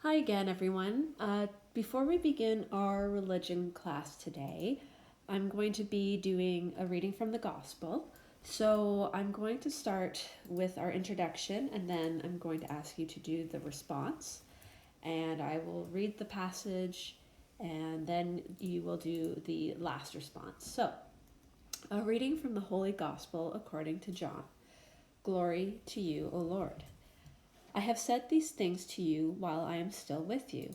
Hi again, everyone. Before we begin our religion class today, I'm going to be doing a reading from the Gospel. So I'm going to start with our introduction and then I'm going to ask you to do the response. And I will read the passage and then you will do the last response. So, a reading from the Holy Gospel according to John. Glory to you, O Lord. I have said these things to you while I am still with you.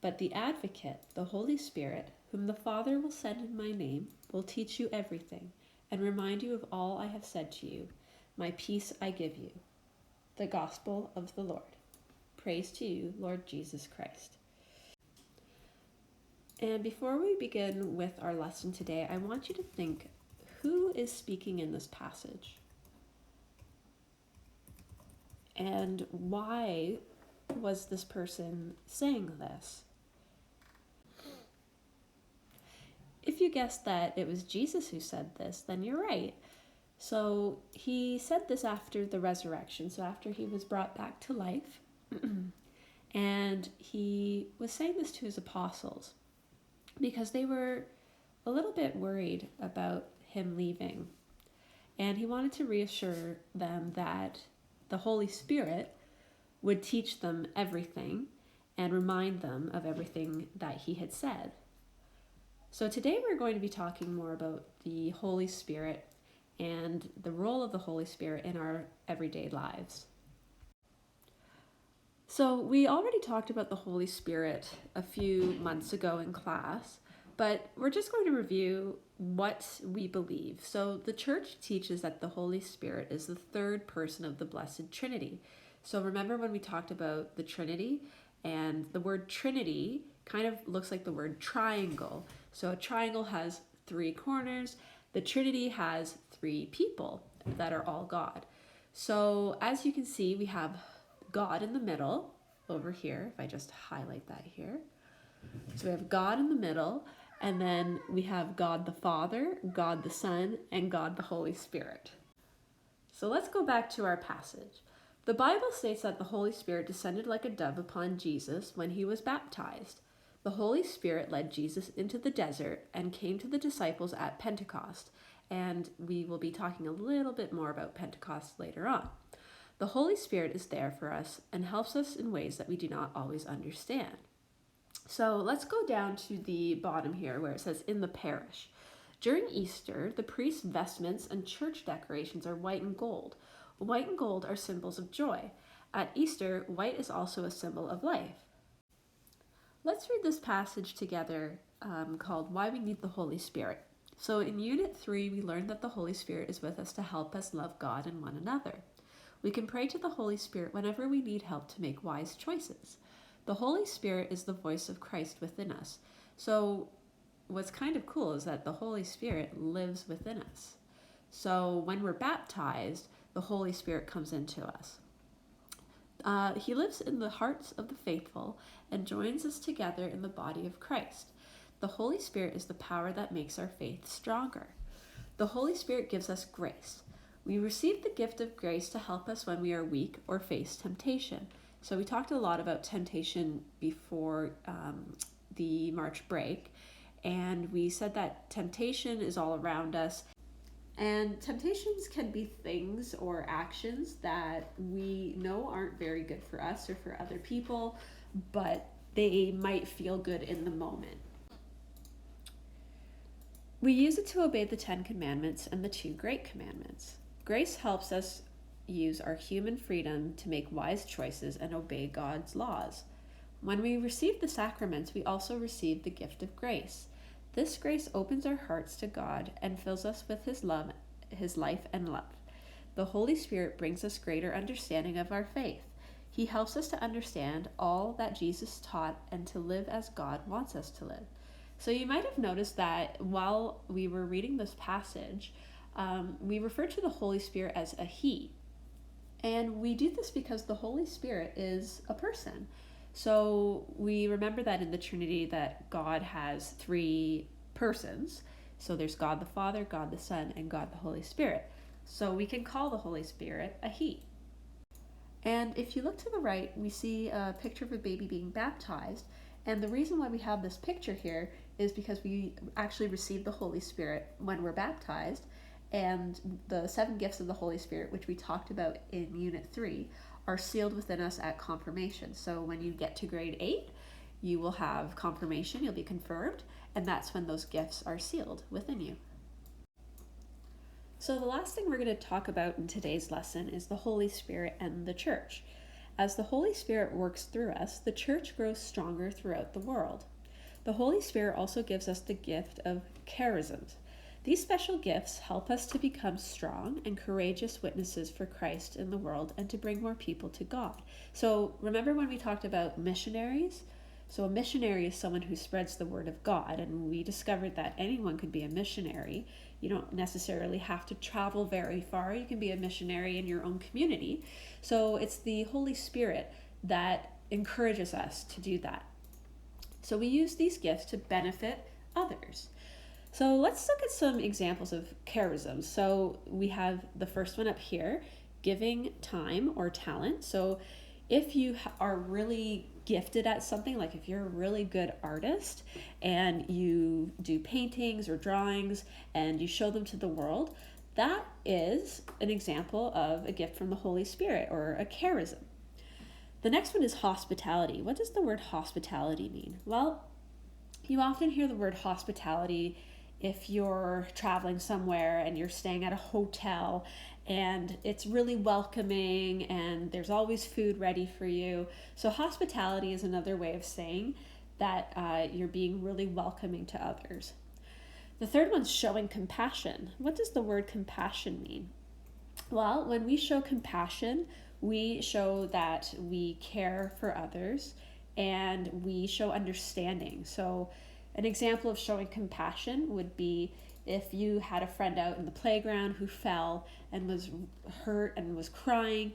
But the Advocate, the Holy Spirit, whom the Father will send in my name, will teach you everything and remind you of all I have said to you. My peace I give you. The Gospel of the Lord. Praise to you, Lord Jesus Christ. And before we begin with our lesson today, I want you to think, who is speaking in this passage? And why was this person saying this? If you guessed that it was Jesus who said this, then you're right. So he said this after the resurrection, so after he was brought back to life. And he was saying this to his apostles because they were a little bit worried about him leaving. And he wanted to reassure them that the Holy Spirit would teach them everything and remind them of everything that he had said. So today we're going to be talking more about the Holy Spirit and the role of the Holy Spirit in our everyday lives. So we already talked about the Holy Spirit a few months ago in class, but we're just going to review what we believe. So the church teaches that the Holy Spirit is the third person of the Blessed Trinity. So remember when we talked about the Trinity, and the word Trinity kind of looks like the word triangle. So a triangle has three corners. The Trinity has three people that are all God. So as you can see, we have God in the middle over here. If I just highlight that here. So we have God in the middle, and then we have God the Father, God the Son, and God the Holy Spirit. So let's go back to our passage. The Bible states that the Holy Spirit descended like a dove upon Jesus when he was baptized. The Holy Spirit led Jesus into the desert and came to the disciples at Pentecost, and we will be talking a little bit more about Pentecost later on. The Holy Spirit is there for us and helps us in ways that we do not always understand. So let's go down to the bottom here where it says in the parish. During Easter, the priest's vestments and church decorations are white and gold. White and gold are symbols of joy. At Easter, white is also a symbol of life. Let's read this passage together called Why We Need the Holy Spirit. So in Unit 3, we learned that the Holy Spirit is with us to help us love God and one another. We can pray to the Holy Spirit whenever we need help to make wise choices. The Holy Spirit is the voice of Christ within us. So what's kind of cool is that the Holy Spirit lives within us. So when we're baptized, the Holy Spirit comes into us. He lives in the hearts of the faithful and joins us together in the body of Christ. The Holy Spirit is the power that makes our faith stronger. The Holy Spirit gives us grace. We receive the gift of grace to help us when we are weak or face temptation. So we talked a lot about temptation before the March break, and we said that temptation is all around us. And temptations can be things or actions that we know aren't very good for us or for other people, but they might feel good in the moment. We use it to obey the 10 Commandments and the 2 Great Commandments. Grace helps us use our human freedom to make wise choices and obey God's laws. When we receive the sacraments, we also receive the gift of grace. This grace opens our hearts to God and fills us with his love, his life and love. The Holy Spirit brings us greater understanding of our faith. He helps us to understand all that Jesus taught and to live as God wants us to live. So you might have noticed that while we were reading this passage, we refer to the Holy Spirit as a he. And we do this because the Holy Spirit is a person. So we remember that in the Trinity that God has 3 persons. So there's God the Father, God the Son, and God the Holy Spirit. So we can call the Holy Spirit a he. And if you look to the right, we see a picture of a baby being baptized. And the reason why we have this picture here is because we actually receive the Holy Spirit when we're baptized. And the 7 gifts of the Holy Spirit, which we talked about in Unit 3, are sealed within us at confirmation. So when you get to grade 8, you will have confirmation, you'll be confirmed, and that's when those gifts are sealed within you. So the last thing we're going to talk about in today's lesson is the Holy Spirit and the church. As the Holy Spirit works through us, the church grows stronger throughout the world. The Holy Spirit also gives us the gift of charisms. These special gifts help us to become strong and courageous witnesses for Christ in the world and to bring more people to God. So remember when we talked about missionaries? So a missionary is someone who spreads the word of God, and we discovered that anyone could be a missionary. You don't necessarily have to travel very far. You can be a missionary in your own community. So it's the Holy Spirit that encourages us to do that. So we use these gifts to benefit others. So let's look at some examples of charisms. So we have the first one up here, giving time or talent. So if you are really gifted at something, like if you're a really good artist and you do paintings or drawings and you show them to the world, that is an example of a gift from the Holy Spirit or a charism. The next one is hospitality. What does the word hospitality mean? Well, you often hear the word hospitality if you're traveling somewhere and you're staying at a hotel and it's really welcoming and there's always food ready for you. So hospitality is another way of saying that you're being really welcoming to others. The third one's showing compassion. What does the word compassion mean? Well, when we show compassion, we show that we care for others and we show understanding. So an example of showing compassion would be if you had a friend out in the playground who fell and was hurt and was crying.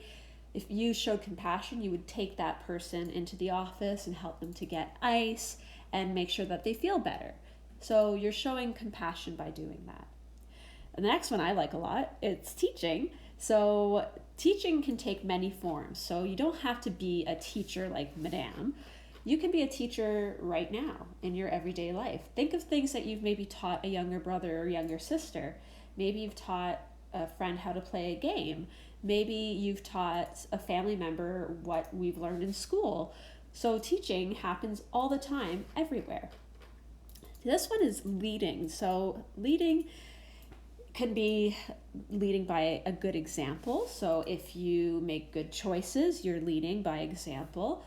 If you showed compassion, you would take that person into the office and help them to get ice and make sure that they feel better. So you're showing compassion by doing that. And the next one I like a lot, it's teaching. So teaching can take many forms. So you don't have to be a teacher like Madame. You can be a teacher right now in your everyday life. Think of things that you've maybe taught a younger brother or younger sister. Maybe you've taught a friend how to play a game. Maybe you've taught a family member what we've learned in school. So teaching happens all the time, everywhere. This one is leading. So leading can be leading by a good example. So if you make good choices, you're leading by example.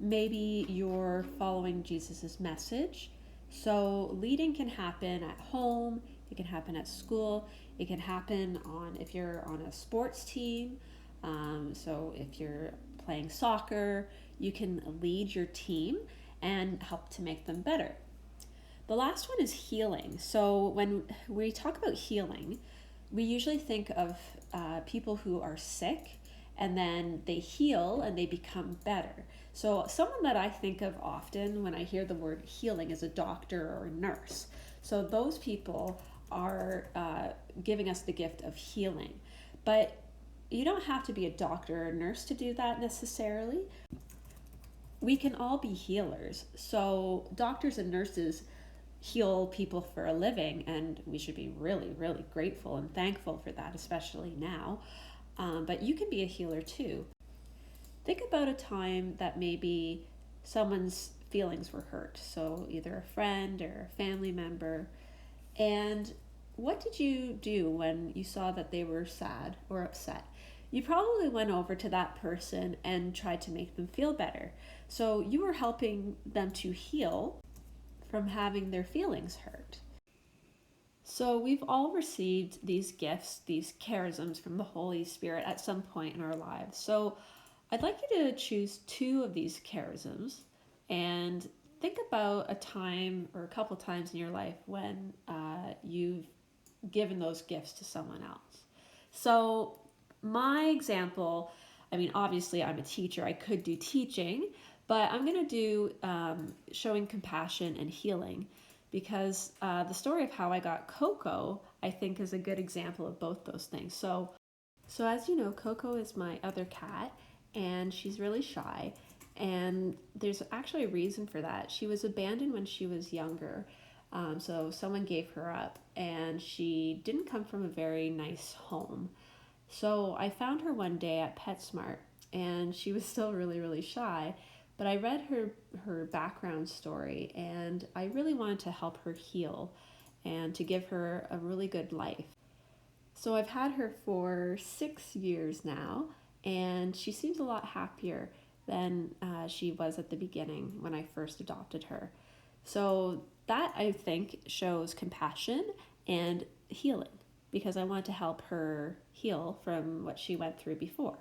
Maybe you're following Jesus's message. So leading can happen at home, it can happen at school, it can happen if you're on a sports team. So if you're playing soccer, you can lead your team and help to make them better. The last one is healing. So when we talk about healing, we usually think of people who are sick and then they heal and they become better. So someone that I think of often when I hear the word healing is a doctor or a nurse. So those people are giving us the gift of healing. But you don't have to be a doctor or a nurse to do that necessarily. We can all be healers. So doctors and nurses heal people for a living, and we should be really, really grateful and thankful for that, especially now. But you can be a healer too. Think about a time that maybe someone's feelings were hurt, so either a friend or a family member, and what did you do when you saw that they were sad or upset? You probably went over to that person and tried to make them feel better. So you were helping them to heal from having their feelings hurt. So we've all received these gifts, these charisms from the Holy Spirit at some point in our lives. So I'd like you to choose 2 of these charisms and think about a time or a couple times in your life when you've given those gifts to someone else. So my example, obviously I'm a teacher, I could do teaching, but I'm going to do showing compassion and healing because the story of how I got Coco, I think, is a good example of both those things. So as you know, Coco is my other cat, and she's really shy. And there's actually a reason for that. She was abandoned when she was younger. So someone gave her up, and she didn't come from a very nice home. So I found her one day at PetSmart, and she was still really, really shy. But I read her background story, and I really wanted to help her heal and to give her a really good life. So I've had her for 6 years now, and she seems a lot happier than she was at the beginning when I first adopted her. So that I think shows compassion and healing because I want to help her heal from what she went through before.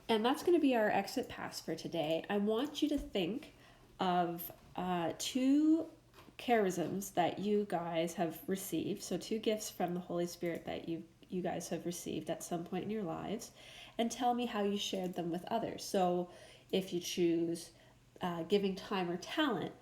And that's going to be our exit pass for today. I want you to think of two charisms that you guys have received. So, two gifts from the Holy Spirit that you guys have received at some point in your lives, and tell me how you shared them with others. So, if you choose giving time or talent,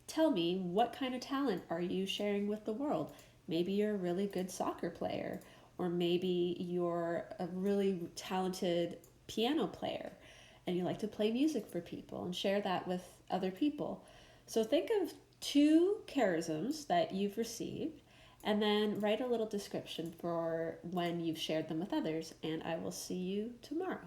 tell me what kind of talent are you sharing with the world. Maybe you're a really good soccer player, or maybe you're a really talented piano player and you like to play music for people and share that with other people. So think of two charisms that you've received and then write a little description for when you've shared them with others, and I will see you tomorrow.